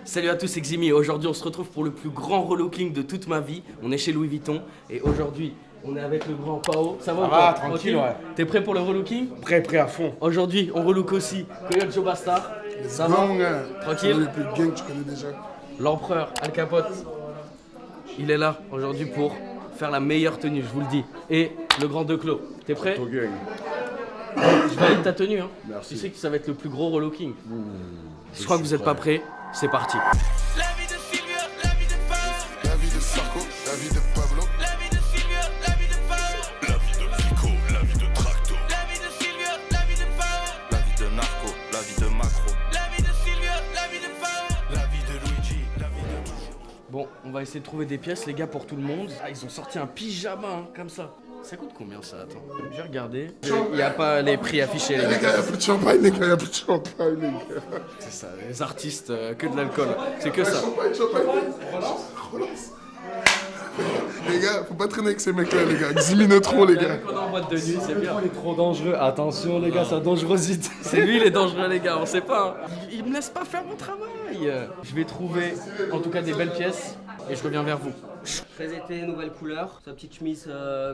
Salut à tous, c'est Ximi. Aujourd'hui, on se retrouve pour le plus grand relooking de toute ma vie. On est chez Louis Vuitton et aujourd'hui, on est avec le grand Pao. Ça va ou pas? Tranquille, ouais. T'es prêt pour le relooking? Prêt à fond. Aujourd'hui, on relook aussi Coyote Joe Bastard. Ça va? Tranquille. Le plus gang, tu connais déjà. L'empereur Al Capote, il est là aujourd'hui pour faire la meilleure tenue, je vous le dis. Et le grand Declos, t'es prêt? Ton gang. Je valide ta tenue, hein. Merci. Tu sais que ça va être le plus gros relooking. Je crois que vous n'êtes pas prêts, c'est parti. La vie de Sylvia, la vie de Pao. La vie de Sarko, la vie de Pablo. La vie de Sylvia, la vie de Pao. La vie de Pico, la vie de Tracto. La vie de Sylvia, la vie de Pao. La vie de Narco, la vie de Macro. La vie de Sylvia, la vie de Pao. La vie de Luigi, la vie de... Bon, on va essayer de trouver des pièces, les gars, pour tout le monde. Ah, ils ont sorti un pyjama, hein, comme ça. Ça coûte combien ça? Attends, je vais regarder. Il n'y a pas les prix affichés, les Les gars. gars, y'a plus de champagne, les gars, y'a plus de champagne, les gars. C'est ça, les artistes, que de l'alcool. C'est que ça. Champagne. Relance. Les gars, faut pas traîner avec ces mecs-là, les gars. Ximi Neutron, les gars. On est en boîte de nuit, c'est bien. Il est trop dangereux. Attention les gars, sa dangerosité. C'est lui les dangereux, les gars, on sait pas. Hein. Il me laisse pas faire mon travail. Je vais trouver, en tout cas, des belles pièces et je reviens vers vous. Très été, nouvelle couleur, sa petite chemise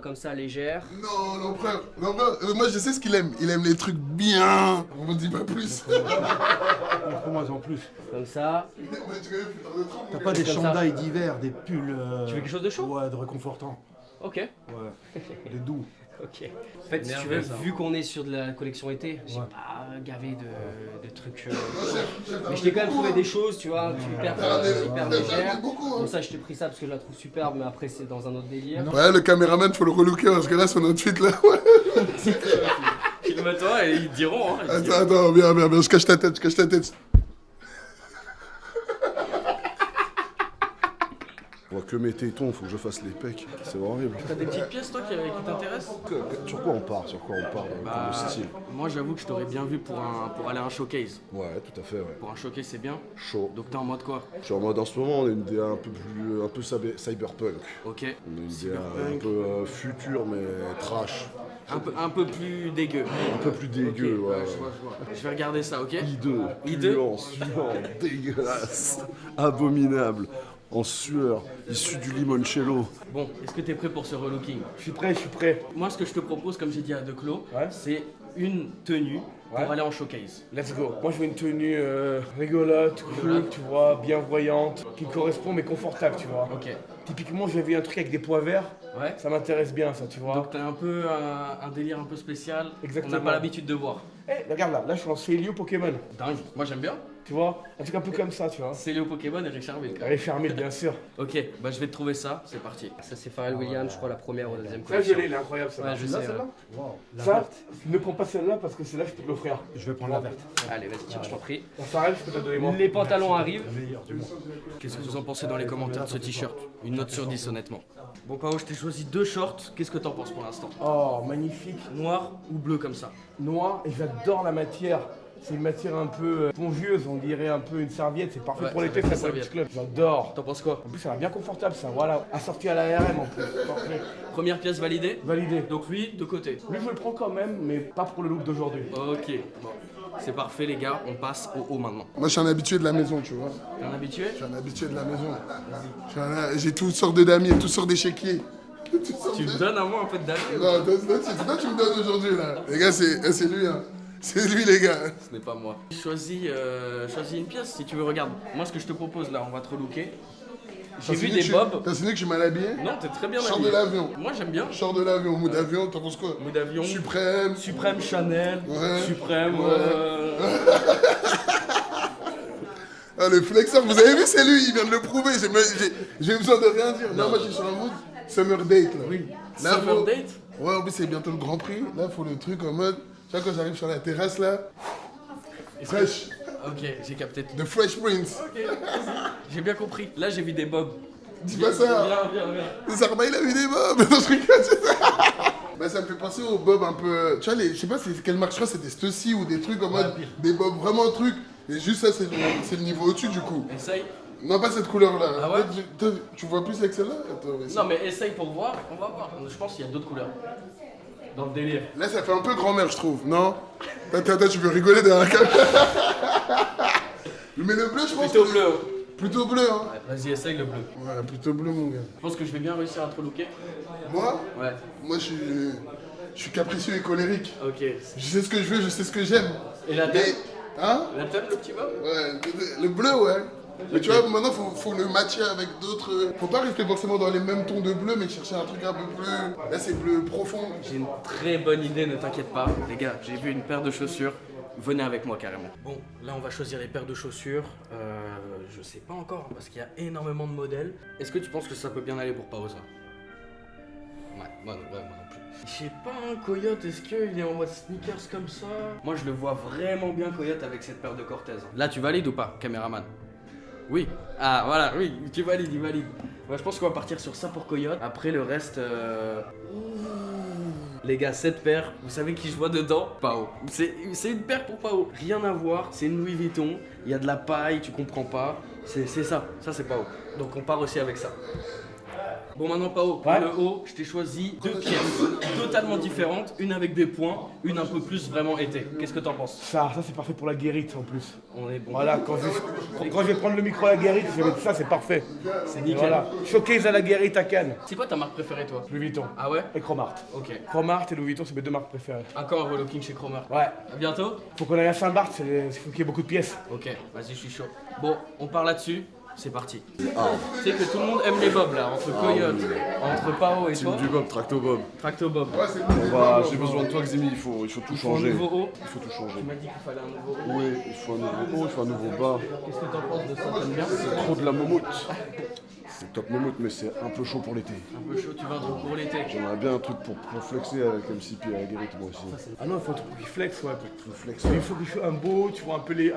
comme ça légère. Non, l'empereur, moi je sais ce qu'il aime. Il aime les trucs bien. On me dit pas plus. Moi en plus. Comme ça. T'as pas des Comme ça. chandails d'hiver, des pulls. Tu veux quelque chose de chaud? Ouais, de réconfortant. Ok. Ouais. Des doux. Ok. En fait, si tu veux, vu qu'on est sur de la collection été, j'ai pas gavé de trucs. Mais je t'ai quand même trouvé des choses, tu vois, hyper légères. Bon, ça, je t'ai pris ça parce que je la trouve superbe, mais après, c'est dans un autre délire. Ouais, le caméraman, faut le relooker parce que là, son outfit là. Ouais. Filme-toi et ils te diront. Hein, Attends, bien, je cache ta tête. Je vois que mes tétons, faut que je fasse les pecs. C'est horrible. T'as des petites pièces, toi, qui t'intéressent? Sur quoi on part pour le style? Moi, j'avoue que je t'aurais bien vu pour aller à un showcase. Ouais, tout à fait, ouais. Pour un showcase, c'est bien. Chaud. Donc, t'es en mode quoi? Je suis en mode en ce moment, on a une idée un peu cyberpunk. Ok. On a une idée Cyberpunk. un peu future mais trash. Un peu plus dégueu. Un peu plus dégueu, Ok, ouais. je vois. Je vais regarder ça, ok? Hideux, Hideux. puant, suant, dégueulasse, abominable, en sueur, issu du limoncello. Bon, est-ce que t'es prêt pour ce relooking? Je suis prêt. Moi, ce que je te propose, comme j'ai dit à Declos, Ouais. c'est une tenue Ouais. pour aller en showcase. Let's go. Moi je veux une tenue rigolote, cool, tu vois, bienvoyante, qui correspond mais confortable, tu vois. Ok. Typiquement, j'ai vu un truc avec des pois verts. Ouais. Ça m'intéresse bien, ça, tu vois. Donc t'as un peu un délire un peu spécial. Exactement. On n'a pas l'habitude de voir. Eh, regarde là, je suis en Célio Pokémon. Dingue. Moi j'aime bien. Tu vois, un truc un peu comme ça, tu vois. C'est Léo Pokémon et Richard Mille. Elle est fermée, bien sûr. Ok, bah je vais te trouver ça, c'est parti. Ça, c'est Pharrell Williams, je crois, la première ou la deuxième Ça, collection. je l'ai, elle est incroyable, celle-là. Ouais, je sais, Celle-là, ouais. ça, ne prends pas celle-là parce que celle-là, je peux te l'offrir. Je vais prendre la verte. Allez, vas-y, tiens, je t'en prie. La Pharrell, je peux te la donner moi. Les pantalons arrivent. Meilleur du monde. Qu'est-ce que vous en pensez dans les commentaires de ce t-shirt? Une note sur 10 honnêtement. Bon Pao, je t'ai choisi deux shorts, qu'est-ce que t'en penses pour l'instant? Oh, magnifique. Noir ou bleu comme ça? Noir, et j'adore la matière. C'est une matière un peu spongieuse, on dirait un peu une serviette. C'est parfait Ouais, pour ça l'été, fait ça une pour les petits serviette. clubs. J'adore. T'en penses quoi? En plus, ça va bien confortable, ça. Voilà, assorti à la RM en plus. Parfait. Première pièce validée? Validé. Donc lui, de côté. Lui, je le prends quand même, mais pas pour le look d'aujourd'hui. Ok, bon. C'est parfait les gars, on passe au haut maintenant. Moi je suis un habitué de la maison, tu vois. T'es un habitué? Je suis un habitué de la maison. J'ai toutes sortes d'amis, toutes sortes d'échiquiers. Tu me donnes à moi un peu de dalle? Non, toi tu me donnes aujourd'hui là. Les gars, c'est lui, hein. C'est lui, les gars. Ce n'est pas moi. Choisis une pièce si tu veux, regarde. Moi ce que je te propose là, on va te relooker. J'ai vu des bobs. T'as signé que je suis mal habillé? Non, t'es très bien Sors habillé. de l'avion. Moi j'aime bien. Sors de l'avion, mood d'avion, t'en penses quoi? Mood d'avion. Suprême. Suprême Chanel. Ouais. Suprême. Ouais. Ah, le flexeur, vous avez vu, c'est lui, il vient de le prouver. J'ai besoin de rien dire. Non, moi je suis sur un mood Summer Date là. Oui. Là, Summer faut- date? Ouais, en plus c'est bientôt le Grand Prix. Là, faut le truc en mode. Tu vois, quand j'arrive sur la terrasse là. Fresh. Ok, j'ai capté. The Fresh Prince. J'ai bien compris. Là j'ai vu des bobs. Dis pas ça. Viens. Zarma, il a vu des bobs. Non, je rigole, c'est ça. Bah, ça me fait penser aux bobs un peu. Tu vois, je sais pas c'est quelle marque, je crois que c'était Stussy ou des trucs en mode. Des bobs vraiment trucs. Et juste ça, c'est le niveau au-dessus du coup. Essaye. Non, pas cette couleur là. Ah ouais? Tu vois plus avec celle-là? Attends, mais Non mais essaye pour voir, on va voir. Je pense qu'il y a d'autres couleurs. Dans le délire. là, ça fait un peu grand-mère, je trouve, non? Attends, tu veux rigoler derrière la caméra? Mais le bleu, je pense. Plutôt que- bleu. Plutôt bleu, hein. Vas-y, essaye le bleu. Ouais, plutôt bleu, mon gars. Je pense que je vais bien réussir à te relooker. Moi, Ouais. moi, je suis capricieux et colérique. Ok. Je sais ce que je veux, je sais ce que j'aime. Et la Mais, tête hein? La tête, le petit bob? Ouais, le bleu, ouais. Mais tu vois, maintenant, faut le matcher avec d'autres. Faut pas rester forcément dans les mêmes tons de bleu, mais chercher un truc un peu plus. Là, c'est bleu profond. J'ai une très bonne idée, ne t'inquiète pas. Les gars, j'ai vu une paire de chaussures. Venez avec moi carrément. Bon, là on va choisir les paires de chaussures. Je sais pas encore parce qu'il y a énormément de modèles. Est-ce que tu penses que ça peut bien aller pour Paosa? Ouais, moi non plus. Je sais pas, hein, Coyote, est-ce qu'il est en mode sneakers comme ça? Moi je le vois vraiment bien Coyote avec cette paire de Cortez. Là tu valides ou pas, caméraman? Oui. Ah voilà, oui, tu valides, il valide. Ouais, je pense qu'on va partir sur ça pour Coyote. Après le reste... Les gars, cette paire, vous savez qui je vois dedans? Pao. C'est une paire pour Pao. Rien à voir, c'est une Louis Vuitton. Il y a de la paille, tu comprends pas. C'est ça, c'est Pao. Donc on part aussi avec ça. Bon maintenant Pao, pour le haut, je t'ai choisi 2 pièces totalement différentes. Une avec des points, une un peu plus vraiment été. Qu'est-ce que t'en penses? Ça c'est parfait pour la guérite en plus. On est bon. Voilà, quand je vais prendre le micro à la guérite, je vais mettre ça, c'est parfait. C'est Et nickel. voilà, showcase à la guérite à Cannes. C'est quoi ta marque préférée toi? Louis Vuitton Ah ouais? et Cromart. Ok. Cromart et Louis Vuitton, c'est mes 2 marques préférées. Encore un relooking chez Cromer. Ouais, À bientôt? faut qu'on aille à Saint-Barth, il faut qu'il y ait beaucoup de pièces. Ok, vas-y, je suis chaud. Bon, on part là-dessus. C'est parti. Tu sais que tout le monde aime les bobs là, entre Coyote, entre Pao et toi. Du Bob, Tracto Bob. Tracto Bob. J'ai besoin de toi, Ximi, il faut tout Un changer. nouveau haut. Il faut tout changer. Tu m'as dit qu'il fallait un nouveau haut. Oui, il faut un nouveau haut, il faut un nouveau bas. Qu'est-ce que t'en penses de ça? T'aimes bien? C'est trop de la momoute. C'est top momoute, mais c'est un peu chaud pour l'été. Un peu chaud, tu veux un truc pour l'été. J'aimerais bien un truc pour flexer avec MCP à la guérite, moi aussi. Ah non, il faut un truc qui flex, ouais. Plus flex. Il faut qu'il soit un beau, tu vois, un peu léger,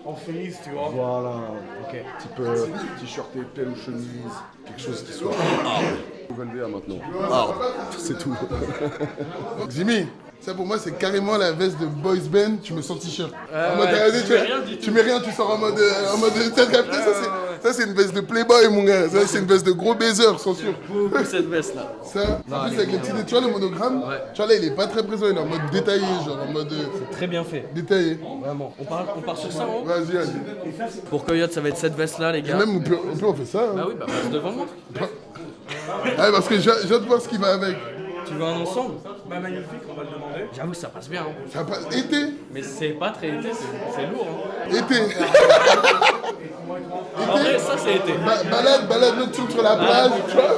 en frise, tu vois. Voilà. Ok. Type t-shirt épais ou chemise. Quelque chose qui soit hard. Nouvelle VA maintenant. Hard. C'est tout. Ximi, ça pour moi, c'est carrément la veste de Boys Band, tu me sens t-shirt. En mode, ouais, regardez, tu mets rien du tu mets rien, tu sors en mode t'as capté, ça c'est une veste de Playboy, mon gars. Ça, c'est une veste de gros baiser, sans sûr. Beaucoup cette veste là. Ça, en plus avec les petits, tu vois le monogramme, tu vois là, il est pas très présent, il est en mode détaillé, genre en mode Très bien fait. détaillé. Vraiment. On part sur ça en haut. Vas-y, vas-y. Pour Coyote, ça va être cette veste là, les gars. Même on fait ça. Bah Hein. oui, bah passe devant moi. Ouais, parce que j'ai hâte de voir ce qui va avec. Tu veux un ensemble? Bah magnifique, on va le demander. J'avoue que ça passe bien. Hein. Ça passe été, Mais c'est pas très été, c'est lourd. Hein. été. En vrai, ça c'est été. Balade nocturne sur la plage, tu vois.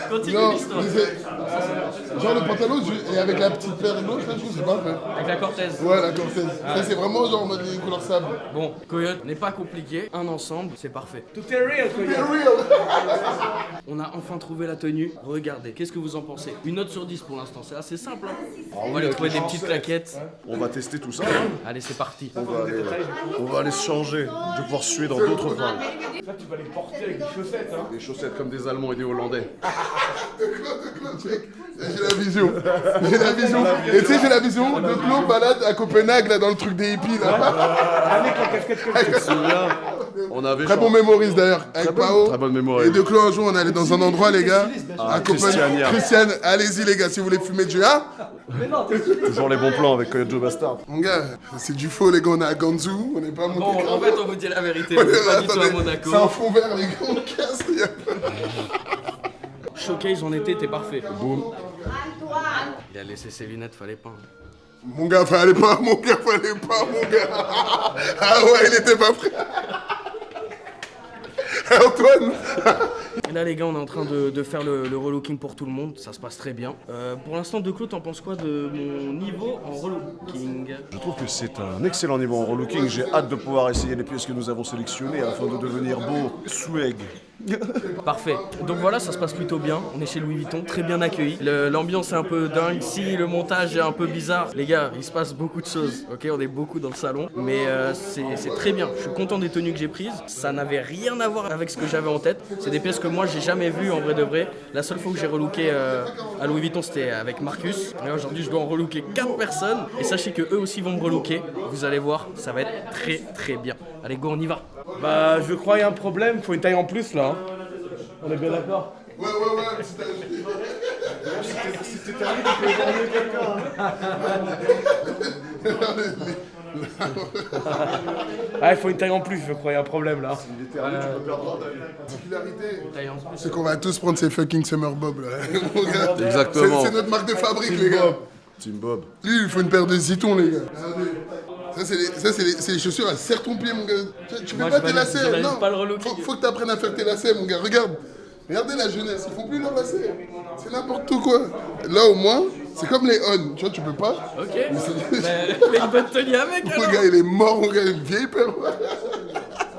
Continue Non, l'histoire. mais genre le pantalon et avec la petite paire blanche, là, je trouve que c'est pas fait. Avec la Cortez. Ouais, la Cortez. Ça, c'est vraiment genre en mode les couleurs sable. Bon, Coyote n'est pas compliqué. Un ensemble, c'est parfait. Tout est real, quoi. C'est real. On a enfin trouvé la tenue. Regardez, qu'est-ce que vous en pensez? Une note sur 10 pour l'instant, c'est assez simple. Hein. On va aller trouver des petites claquettes. On va tester tout ça. Hein. Allez, c'est parti. On va aller se changer. Je vais pouvoir suer dans d'autres fringues. Ça, tu vas les porter avec des chaussettes, hein. Des chaussettes comme des Allemands et des Hollandais. J'ai la vision. J'ai la vision. Et tu sais, j'ai la vision de Claude balade à Copenhague, là, dans le truc des hippies, là. Avec la casquette comme ça. On avait Très bon mémorise d'ailleurs, avec Pao. très bonne mémoire. Et de Claude un jour, on allait dans un endroit, les gars, à Copenhague. Christiania. Christiane, allez-y, les gars, si vous voulez fumer du A. Toujours les bons plans avec Coyote Joe Bastard. Mon gars, c'est du faux, les gars, on est à Ganzu, on n'est pas à Bon, Monte en fait, on vous dit la vérité. On n'est pas du tout à Monaco. C'est un fond vert, les gars, on casse. Showcase en été, t'es parfait. Boum. Il a laissé ses lunettes, fallait pas. Mon gars, fallait pas, mon gars, fallait pas, mon gars. Ah ouais, il était pas prêt. Antoine. Et là, les gars, on est en train de faire le relooking pour tout le monde. Ça se passe très bien. Pour l'instant, De Clos, t'en penses quoi de mon niveau en relooking? Je trouve que c'est un excellent niveau en relooking. J'ai hâte de pouvoir essayer les pièces que nous avons sélectionnées afin de devenir beau, swag. Parfait. Donc voilà, ça se passe plutôt bien. On est chez Louis Vuitton, très bien accueilli. L'ambiance est un peu dingue. Si le montage est un peu bizarre, les gars, il se passe beaucoup de choses. Ok, on est beaucoup dans le salon, mais c'est très bien. Je suis content des tenues que j'ai prises. Ça n'avait rien à voir avec ce que j'avais en tête. C'est des pièces que moi j'ai jamais vues en vrai de vrai. La seule fois que j'ai relooké à Louis Vuitton, c'était avec Marcus. Et aujourd'hui, je dois en relooker 4 personnes. Et sachez que eux aussi vont me relooker. Vous allez voir, ça va être très très bien. Allez, go, on y va. Bah, je crois qu'il y a un problème, faut une taille en plus là. Hein. On est bien d'accord? Ouais. Ah, il faut une taille en plus, je crois, il y a un problème là. Taille en plus. C'est qu'on va tous prendre ces fucking Summer Bob là. Mon gars, Exactement. C'est notre marque de fabrique, les gars. Team Bob. Lui, il faut une paire de zitons, les gars. Regardez. Ça, c'est les chaussures, elles serrent ton pied, mon gars. Tu fais Moi, pas je tes valide- je lacets, valide non. pas le relooking. Faut que t'apprennes à faire tes lacets, mon gars. Regarde. Regardez la jeunesse, ils font plus leurs lacets. C'est n'importe quoi. Là, au moins, c'est comme les on. Tu vois, tu peux pas. Ok. Fais une bonne tenue avec Le alors. gars, il est mort, mon gars, une vieille paire.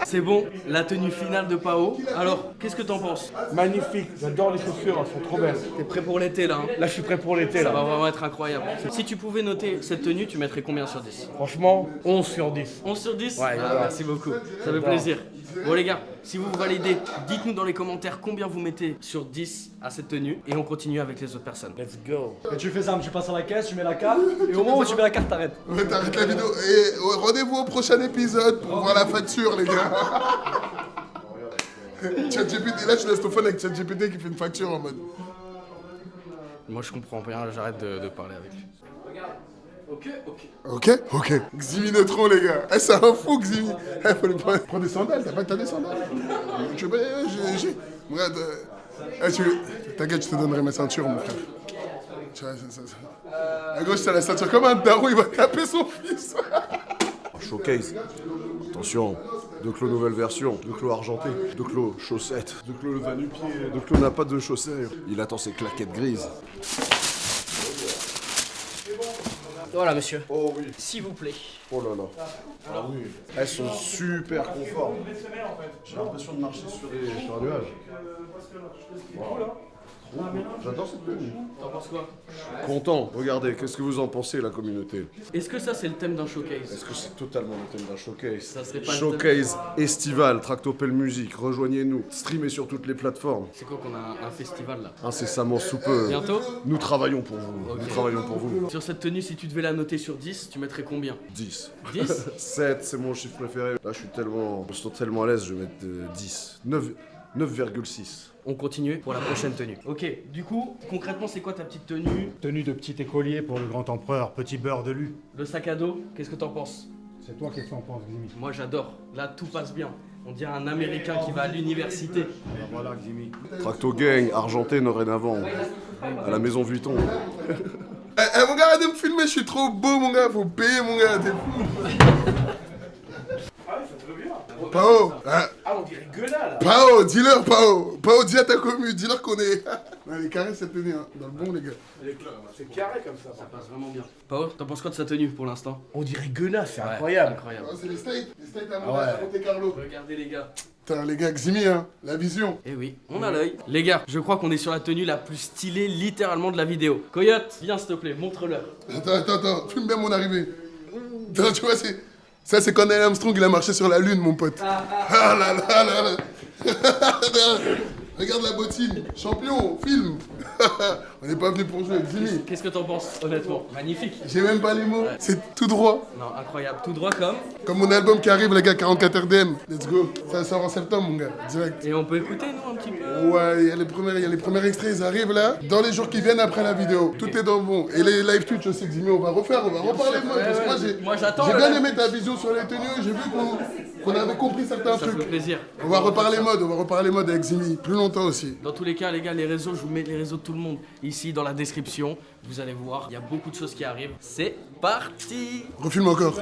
C'est bon, la tenue finale de Pao. Alors, qu'est-ce que t'en penses? Magnifique, j'adore les chaussures, elles sont trop belles. T'es prêt pour l'été là, hein? Là, je suis prêt pour l'été Ça va là. vraiment être incroyable. Si tu pouvais noter cette tenue, tu mettrais combien sur 10? Franchement, 11 sur 10. 11 sur 10? Ouais, Ah, j'adore. merci beaucoup, ça fait plaisir. Bon les gars, si vous validez, dites-nous dans les commentaires combien vous mettez sur 10 à cette tenue et on continue avec les autres personnes. Let's go. Et tu fais ça, tu passes à la caisse, tu mets la carte, et au moment où tu mets la carte, t'arrêtes. Ouais, t'arrêtes la vidéo. Et rendez-vous au prochain épisode pour voir la facture, les gars. ChatGPT, là, tu laisses ton phone avec ChatGPT qui fait une facture en mode. Moi je comprends rien, j'arrête de parler avec lui. Ok. Ximi Neutron, les gars. Eh, c'est un fou, Ximi. Eh, faut lui prendre. Prends des sandales, t'as des sandales. Regarde. T'inquiète, je te donnerai ma ceinture, mon frère. Tu vois, à gauche, t'as la ceinture comme un daron, il va taper son fils. Showcase. Attention. De Clos nouvelle version. De Clos argenté. De Clos chaussettes. De Clos le va-nu-pied. De Clos n'a pas de chaussures. Il attend ses claquettes grises. Voilà, monsieur. Oh oui. S'il vous plaît. Oh là là. Ah oui. Elles sont super conformes. J'ai l'impression de marcher sur un nuage. Wow. J'adore cette tenue. T'en penses quoi? Content. Regardez, qu'est-ce que vous en pensez, la communauté? Est-ce que ça c'est le thème d'un showcase? Est-ce que c'est totalement le thème d'un showcase? Ça serait pas le Showcase estival, Tractopelle Musique, rejoignez-nous. Streamez sur toutes les plateformes. C'est quoi qu'on a un festival là? Incessamment sous peu. Bientôt? Nous travaillons pour vous. Ok. Nous travaillons pour vous. Sur cette tenue, si tu devais la noter sur 10, tu mettrais combien? 10. 10? 7, c'est mon chiffre préféré. Là, je me sens tellement à l'aise, je vais mettre 10. 9,6. On continue pour la prochaine tenue. Ok, du coup, concrètement, c'est quoi ta petite tenue? Tenue de petit écolier pour le grand empereur, petit beurre de lu. Le sac à dos, qu'est-ce que t'en penses? C'est toi qui en penses, Ximi. Moi j'adore, là tout passe bien. On dirait un Américain qui va à l'université. Alors voilà, Ximi. Tracto Gang, argenté dorénavant. À la maison Vuitton. Mon gars, arrête de me filmer, je suis trop beau, mon gars. Faut payer, mon gars, t'es fou. Pao, Ah, on dirait Gueula là. Pao, dis-leur, Pao. Pao, dis à ta commu, dis-leur qu'on est. Elle est carrée cette tenue, hein. Dans le bon, les gars. C'est carré comme ça. Ça passe vraiment bien. Pao, t'en penses quoi de sa tenue pour l'instant? On dirait Gueula, c'est Ouais, incroyable. Incroyable. Oh, c'est les States à Ah ouais. Monte Carlo. Regardez les gars. Putain, les gars, Ximi, hein. La vision. Eh oui, on a l'œil. Les gars, je crois qu'on est sur la tenue la plus stylée littéralement de la vidéo. Coyote, viens s'il te plaît, montre-leur. Attends. Filme bien mon arrivée. Attends, tu vois, ça, c'est quand Neil Armstrong, il a marché sur la lune, mon pote. Ah là là. Regarde la bottine. Champion, film. On n'est pas venu pour jouer, Ximi. Qu'est-ce que t'en penses, honnêtement? Magnifique. J'ai même pas les mots. C'est tout droit. Non, incroyable. Tout droit comme. Comme mon album qui arrive, les gars, 44 RDM. Let's go. Ça sort en septembre, mon gars. Direct. Et on peut écouter, nous, un petit peu? Ouais, il y a les premiers extraits, ils arrivent là. Dans les jours qui viennent après la vidéo. Tout est dans le bon. Et les live Twitch aussi, Ximi, on va reparler de moi. Parce que Moi, j'attends, j'ai là. bien aimé ta vision sur les tenues. J'ai vu qu'on avait compris certains Ça fait trucs. plaisir. On va reparler mode avec Ximi. Plus longtemps aussi. Dans tous les cas, les gars, les réseaux, je vous mets les réseaux de tout le monde ici dans la description. Vous allez voir, il y a beaucoup de choses qui arrivent. C'est parti! Refilme encore.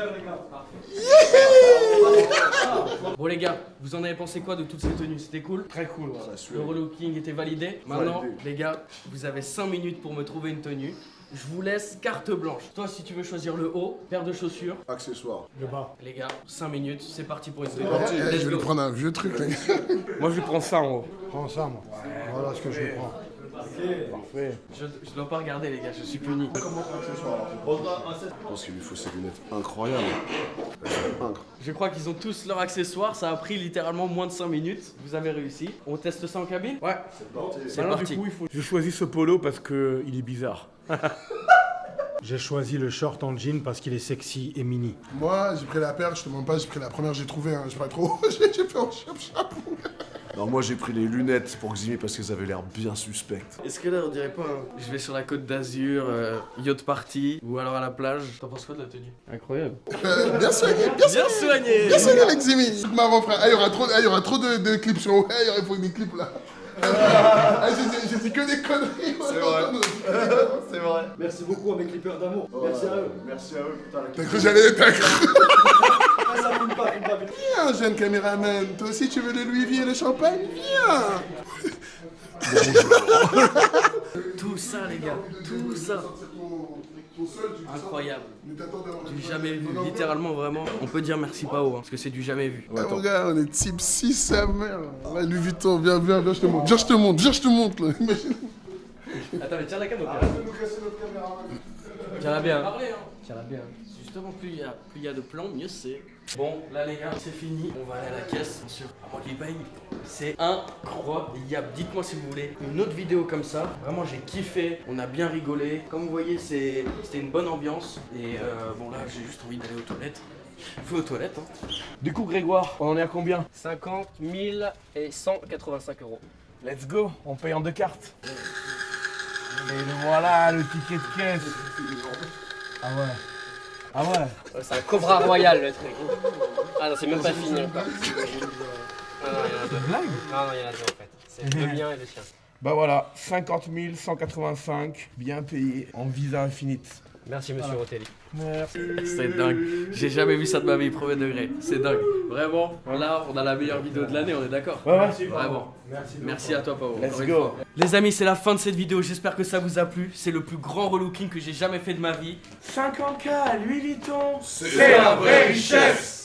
Bon, les gars, vous en avez pensé quoi de toutes ces tenues? C'était cool? Très cool. Ouais. Le relooking était validé. Maintenant, les gars, vous avez 5 minutes pour me trouver une tenue. Je vous laisse carte blanche. Toi, si tu veux choisir le haut, paire de chaussures. Accessoires. Le bas. Les gars, 5 minutes, c'est parti pour une tenue. Je Let's vais lui go. prendre un vieux truc, les gars. Moi, je lui prends ça en haut. Prends ça, moi. Voilà ce que je prends. Parfait. Je dois pas regarder, les gars, je suis puni. Je pense qu'il lui faut ces lunettes incroyables. Elles sont incroyables. Je crois qu'ils ont tous leurs accessoires. Ça a pris littéralement moins de 5 minutes. Vous avez réussi. On teste ça en cabine? Ouais. C'est Maintenant, parti. du coup, je choisis ce polo parce que il est bizarre. J'ai choisi le short en jean parce qu'il est sexy et mini. Moi, j'ai pris la paire, je te mens pas, j'ai pris la première que j'ai trouvée, hein. J'ai pas trop. J'ai fait en chap-chap. Alors moi j'ai pris les lunettes pour Ximi parce qu'elles avaient l'air bien suspectes. Est-ce que là on dirait pas je vais sur la côte d'Azur, yacht party, ou alors à la plage. T'en penses quoi de la tenue? Incroyable. Bien soigné, bien soigné. Bien soigné. Bien soigné avec Zimi. C'est marrant frère. Ah, il y aura trop de clips sur moi. Il faut des clips là. Ah, j'ai dit que des conneries. C'est vrai. C'est vrai. Merci beaucoup à mes clippers d'amour. Merci à eux. Merci à eux, putain la T'as cru que j'allais... T'as cru... Ça filme pas. Viens, jeune caméraman. Toi aussi, tu veux le Louis V et le champagne? Viens. Tout ça les gars, tout ça. Incroyable. Du jamais vu, littéralement vraiment. On peut dire merci Pao, hein, parce que c'est du jamais vu. Ouais, mon gars, on est type 6 sa mère. Là, Louis Vuitton, viens, je te montre. Viens, je te montre, là. Imagine. Attends, mais tiens la caméra. Tiens-la bien. Tiens-la bien. Justement, plus il y a de plans, mieux c'est. Bon, là les gars, c'est fini. On va aller à la caisse, bien sûr. À moi qui paye. C'est incroyable. Dites-moi si vous voulez une autre vidéo comme ça. Vraiment, j'ai kiffé. On a bien rigolé. Comme vous voyez, c'était une bonne ambiance. Et bon, là, j'ai juste envie d'aller aux toilettes. Je vais aux toilettes, hein. Du coup, Grégoire, on en est à combien? 50 000 et 185 euros. Let's go, on paye en 2 cartes. Et voilà le ticket de caisse. Ah ouais. Ah ouais. Ouais, c'est un Cobra Royal le truc. Ah non, c'est même pas fini encore. Ah non, il y en a deux. Blague? Ah non, il y en a deux en fait. C'est le mien et le sien. Bah voilà, 50 185, bien payé, en visa infinite. Merci monsieur Rotelli. Merci. C'est dingue. J'ai jamais vu ça de ma vie, premier degré. C'est dingue. Vraiment, là, on a la meilleure vidéo de l'année, on est d'accord? Ouais. Vraiment. Merci à toi, Pao. Let's encore une go. fois. Les amis, c'est la fin de cette vidéo. J'espère que ça vous a plu. C'est le plus grand relooking que j'ai jamais fait de ma vie. 50K, Louis Vuitton. C'est la vraie richesse.